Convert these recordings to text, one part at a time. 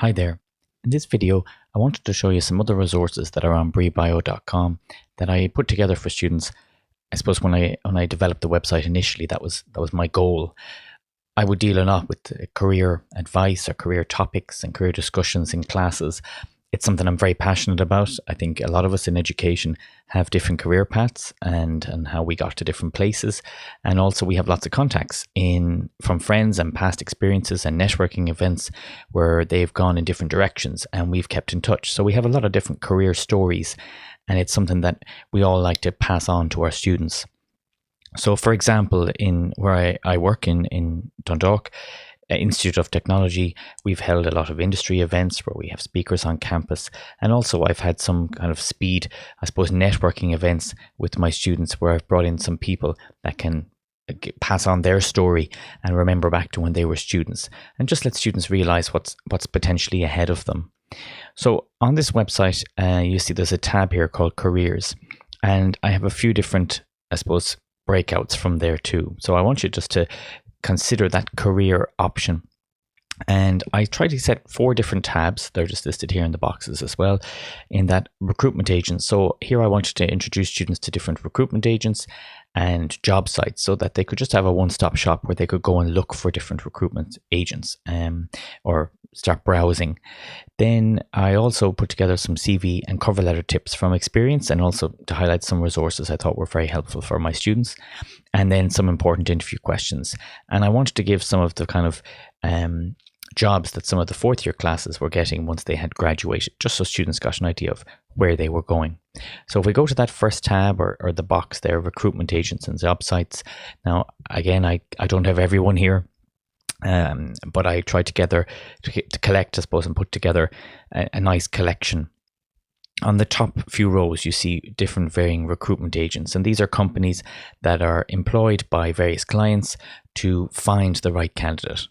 Hi there. In this video, I wanted to show you some other resources that are on breebio.com that I put together for students. I suppose when I developed the website initially, that was my goal. I would deal a lot with career advice or career topics and career discussions in classes. It's something I'm very passionate about. I think a lot of us in education have different career paths and how we got to different places. And also we have lots of contacts in from friends and past experiences and networking events where they've gone in different directions and we've kept in touch. So we have a lot of different career stories, and it's something that we all like to pass on to our students. So, for example, in where I work in Dundalk Institute of Technology, we've held a lot of industry events where we have speakers on campus. And also I've had some kind of speed, I suppose, networking events with my students where I've brought in some people that can pass on their story and remember back to when they were students and just let students realize what's potentially ahead of them. So on this website, you see there's a tab here called Careers, and I have a few different, I suppose, breakouts from there too. So I want you just to consider that career option. And I try to set 4 different tabs. They're just listed here in the boxes as well, in that recruitment agents. So here I want you to introduce students to different recruitment agents and job sites so that they could just have a one-stop shop where they could go and look for different recruitment agents or start browsing. Then I also put together some CV and cover letter tips from experience, and also to highlight some resources I thought were very helpful for my students, and then some important interview questions. And I wanted to give some of the kind of jobs that some of the 4th year classes were getting once they had graduated, just so students got an idea of where they were going. So if we go to that first tab or the box there, recruitment agents and job sites. Now, again, I don't have everyone here. But I tried together to collect, I suppose, and put together a nice collection. On the top few rows, you see different varying recruitment agents, and these are companies that are employed by various clients to find the right candidate.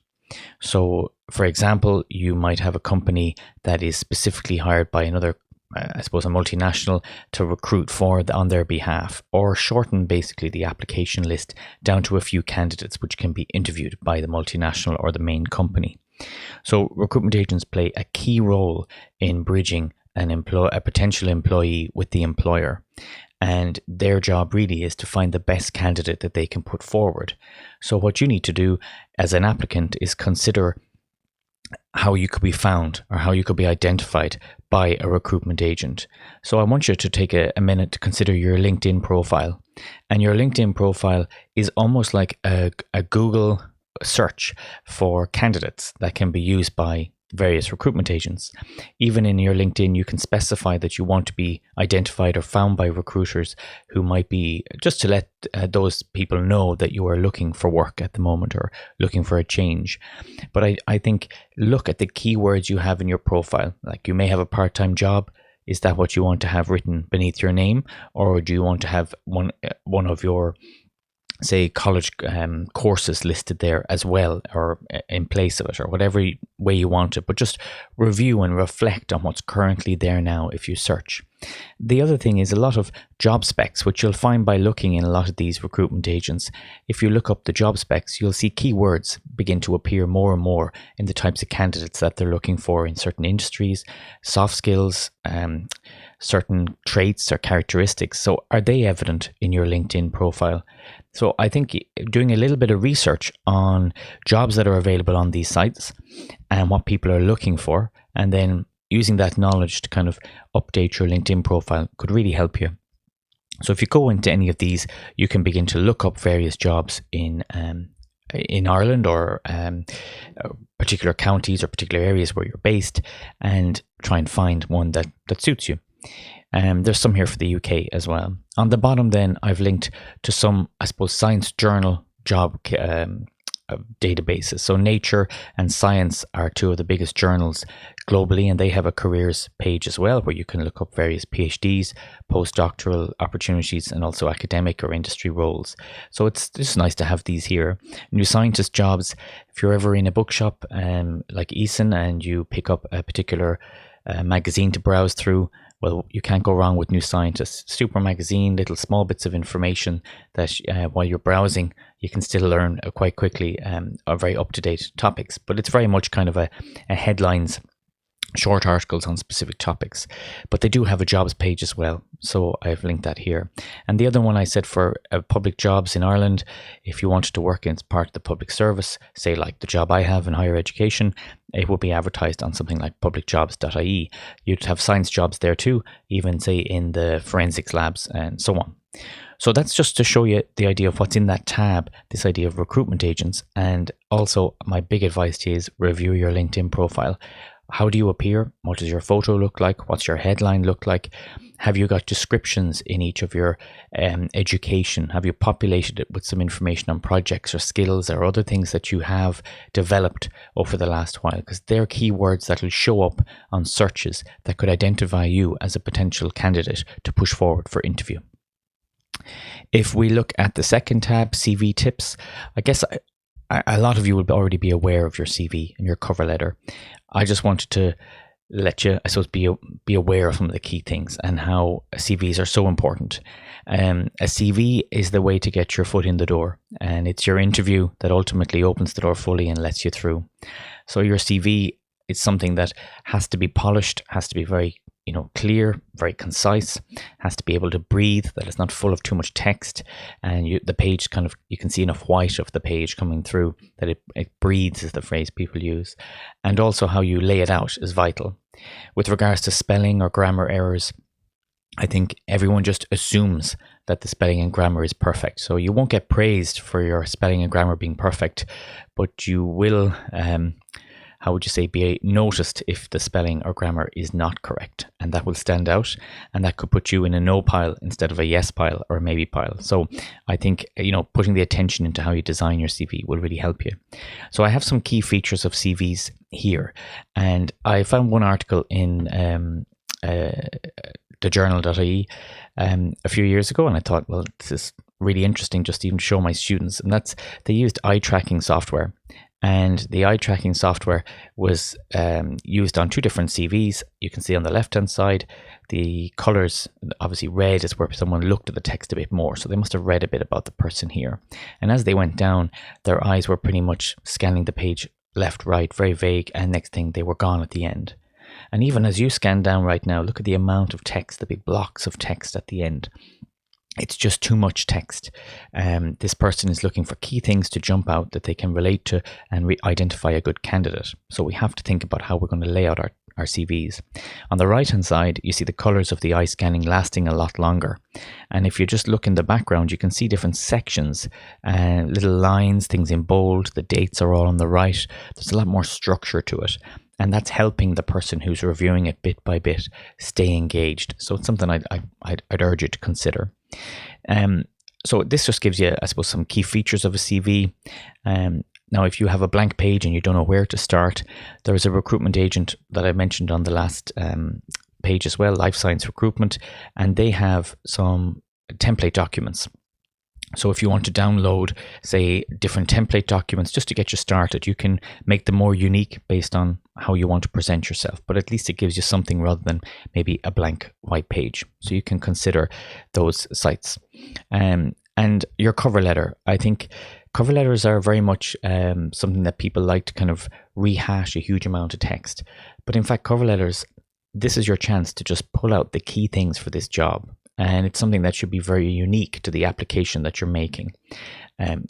So, for example, you might have a company that is specifically hired by another, I suppose, a multinational to recruit on their behalf, or shorten basically the application list down to a few candidates which can be interviewed by the multinational or the main company. So recruitment agents play a key role in bridging a potential employee with the employer. And their job really is to find the best candidate that they can put forward. So what you need to do as an applicant is consider how you could be found or how you could be identified by a recruitment agent. So I want you to take a minute to consider your LinkedIn profile. And your LinkedIn profile is almost like a Google search for candidates that can be used by various recruitment agents. Even in your LinkedIn, you can specify that you want to be identified or found by recruiters who might be, just to let those people know that you are looking for work at the moment or looking for a change. But I think look at the keywords you have in your profile. Like, you may have a part-time job. Is that what you want to have written beneath your name? Or do you want to have one of your, say, college courses listed there as well, or in place of it, or whatever way you want it, but just review and reflect on what's currently there now if you search. The other thing is a lot of job specs, which you'll find by looking in a lot of these recruitment agents. If you look up the job specs, you'll see keywords begin to appear more and more in the types of candidates that they're looking for in certain industries, soft skills, certain traits or characteristics. So are they evident in your LinkedIn profile? So I think doing a little bit of research on jobs that are available on these sites and what people are looking for, and then using that knowledge to kind of update your LinkedIn profile could really help you. So if you go into any of these, you can begin to look up various jobs in Ireland or particular counties or particular areas where you're based, and try and find one that suits you. There's some here for the UK as well. On the bottom then, I've linked to some, I suppose, science journal job databases. So Nature and Science are 2 of the biggest journals globally, and they have a careers page as well where you can look up various PhDs, postdoctoral opportunities, and also academic or industry roles. So it's just nice to have these here. New Scientist jobs, if you're ever in a bookshop like Eason and you pick up a particular magazine to browse through, well, you can't go wrong with New Scientist. Super magazine, little small bits of information that while you're browsing, you can still learn quite quickly, are very up-to-date topics. But it's very much kind of a headlines short articles on specific topics, but they do have a jobs page as well, so I've linked that here. And the other one I said for public jobs in Ireland, if you wanted to work in part of the public service, say like the job I have in higher education, it will be advertised on something like publicjobs.ie. You'd have science jobs there too, even say in the forensics labs and so on. So that's just to show you the idea of what's in that tab, this idea of recruitment agents. And also my big advice to you is review your LinkedIn profile. How do you appear? What does your photo look like? What's your headline look like? Have you got descriptions in each of your education? Have you populated it with some information on projects or skills or other things that you have developed over the last while? Because they're keywords that will show up on searches that could identify you as a potential candidate to push forward for interview. If we look at the second tab, CV tips, I guess a lot of you will already be aware of your CV and your cover letter. I just wanted to let you, I suppose, be aware of some of the key things and how CVs are so important. A CV is the way to get your foot in the door, and it's your interview that ultimately opens the door fully and lets you through. So your CV is something that has to be polished, has to be very clear, very concise, has to be able to breathe, that it's not full of too much text, and the page you can see enough white of the page coming through that it breathes, is the phrase people use. And also how you lay it out is vital. With regards to spelling or grammar errors, I think everyone just assumes that the spelling and grammar is perfect. So you won't get praised for your spelling and grammar being perfect, but you will be noticed if the spelling or grammar is not correct, and that will stand out, and that could put you in a no pile instead of a yes pile or a maybe pile. So I think putting the attention into how you design your CV will really help you. So I have some key features of CVs here, and I found one article in the journal.ie a few years ago, and I thought, well, this is really interesting just to even show my students, and that's they used eye tracking software. And the eye tracking software was used on two different CVs. You can see on the left hand side the colors, obviously red is where someone looked at the text a bit more, so they must have read a bit about the person here. And as they went down, their eyes were pretty much scanning the page left, right, very vague, and next thing they were gone at the end. And even as you scan down right now, look at the amount of text, the big blocks of text at the end. It's just too much text. This person is looking for key things to jump out that they can relate to and identify a good candidate. So we have to think about how we're going to lay out our CVs. On the right hand side, you see the colors of the eye scanning lasting a lot longer. And if you just look in the background, you can see different sections, little lines, things in bold, the dates are all on the right. There's a lot more structure to it. And that's helping the person who's reviewing it bit by bit stay engaged. So it's something I'd urge you to consider. So this just gives you, I suppose, some key features of a CV. Now, if you have a blank page and you don't know where to start, there is a recruitment agent that I mentioned on the last page as well, Life Science Recruitment, and they have some template documents. So if you want to download, say, different template documents just to get you started, you can make them more unique based on how you want to present yourself. But at least it gives you something rather than maybe a blank white page. So you can consider those sites. And your cover letter, I think cover letters are very much something that people like to kind of rehash a huge amount of text. But in fact, cover letters, this is your chance to just pull out the key things for this job. And it's something that should be very unique to the application that you're making.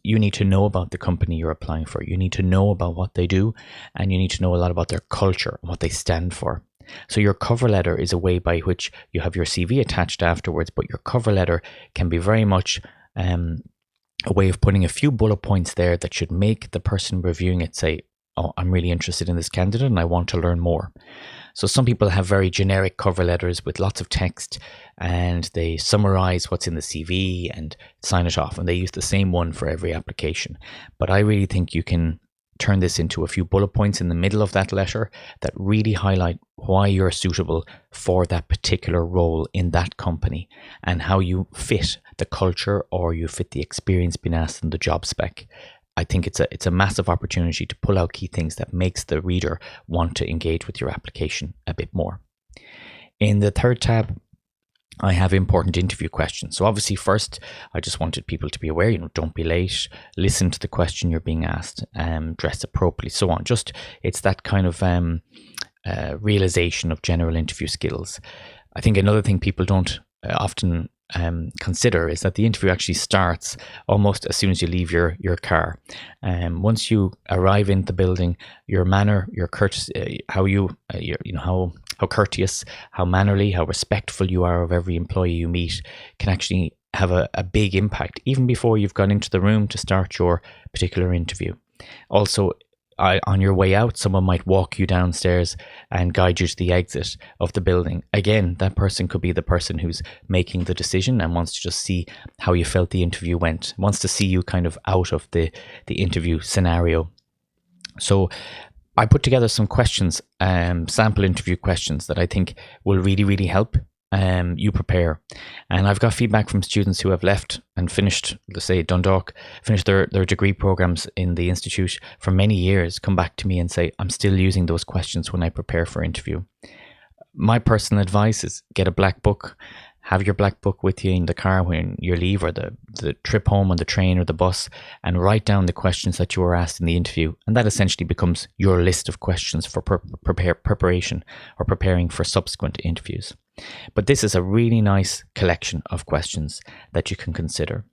You need to know about the company you're applying for. You need to know about what they do, and you need to know a lot about their culture and what they stand for. So your cover letter is a way by which you have your CV attached afterwards, but your cover letter can be very much a way of putting a few bullet points there that should make the person reviewing it say, oh, I'm really interested in this candidate and I want to learn more. So some people have very generic cover letters with lots of text, and they summarize what's in the CV and sign it off, and they use the same one for every application. But I really think you can turn this into a few bullet points in the middle of that letter that really highlight why you're suitable for that particular role in that company and how you fit the culture or you fit the experience being asked in the job spec. I think it's a massive opportunity to pull out key things that makes the reader want to engage with your application a bit more. In the third tab, I have important interview questions. So obviously first, I just wanted people to be aware, don't be late, listen to the question you're being asked, dress appropriately, so on. Just, it's that kind of realization of general interview skills. I think another thing people don't often consider is that the interview actually starts almost as soon as you leave your car. Once you arrive in the building, your manner, your courtesy, how courteous, how mannerly, how respectful you are of every employee you meet can actually have a big impact even before you've gone into the room to start your particular interview. Also, on your way out, someone might walk you downstairs and guide you to the exit of the building. Again, that person could be the person who's making the decision and wants to just see how you felt the interview went, wants to see you kind of out of the interview scenario. So I put together some questions, sample interview questions that I think will really, really help you prepare. And I've got feedback from students who have left and finished, let's say Dundalk, finished their degree programs in the institute for many years, come back to me and say, I'm still using those questions when I prepare for interview. My personal advice is get a black book. Have your black book with you in the car when you leave, or the trip home on the train or the bus, and write down the questions that you were asked in the interview. And that essentially becomes your list of questions for preparation or preparing for subsequent interviews. But this is a really nice collection of questions that you can consider.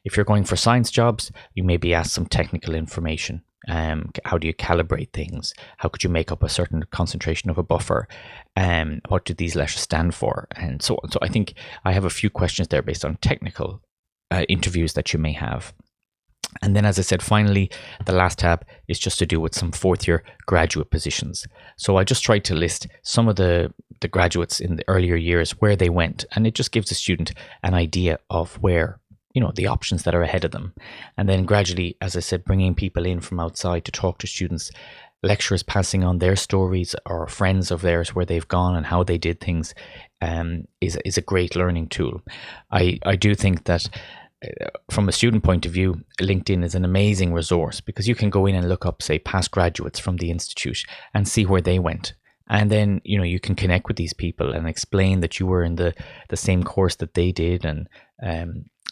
If you're going for science jobs, you may be asked some technical information. How do you calibrate things? How could you make up a certain concentration of a buffer? What do these letters stand for? And so on. So I think I have a few questions there based on technical interviews that you may have. And then, as I said, finally, the last tab is just to do with some fourth year graduate positions. So I just tried to list some of the graduates in the earlier years, where they went, and it just gives a student an idea of where, the options that are ahead of them. And then gradually, as I said, bringing people in from outside to talk to students, lecturers passing on their stories or friends of theirs where they've gone and how they did things is a great learning tool. I do think that from a student point of view, LinkedIn is an amazing resource because you can go in and look up, say, past graduates from the institute and see where they went. And then, you can connect with these people and explain that you were in the same course that they did, and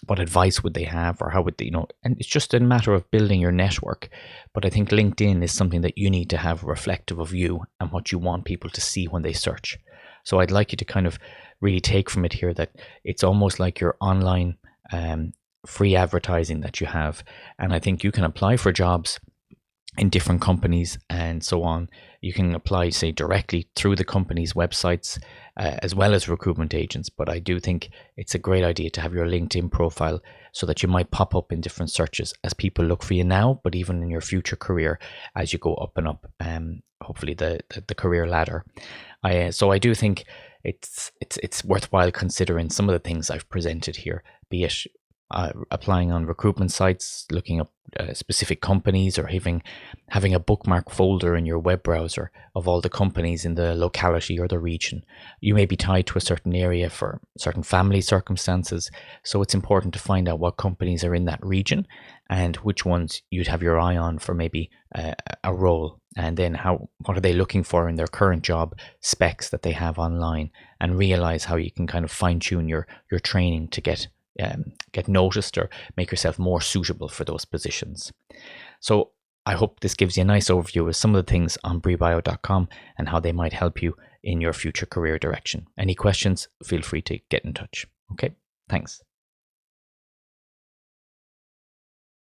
what advice would they have, or how would they, and it's just a matter of building your network. But I think LinkedIn is something that you need to have reflective of you and what you want people to see when they search. So I'd like you to kind of really take from it here that it's almost like your online free advertising that you have. And I think you can apply for jobs in different companies and so on. You can apply, say, directly through the company's websites as well as recruitment agents. But I do think it's a great idea to have your LinkedIn profile so that you might pop up in different searches as people look for you now, but even in your future career as you go up and up, hopefully the career ladder. So I do think it's worthwhile considering some of the things I've presented here, be it applying on recruitment sites, looking up specific companies, or having a bookmark folder in your web browser of all the companies in the locality or the region. You may be tied to a certain area for certain family circumstances, so it's important to find out what companies are in that region and which ones you'd have your eye on for maybe a role, and then what are they looking for in their current job specs that they have online, and realize how you can kind of fine-tune your training to get noticed or make yourself more suitable for those positions. So I hope this gives you a nice overview of some of the things on briebio.com and how they might help you in your future career direction. Any questions, feel free to get in touch. Okay, thanks.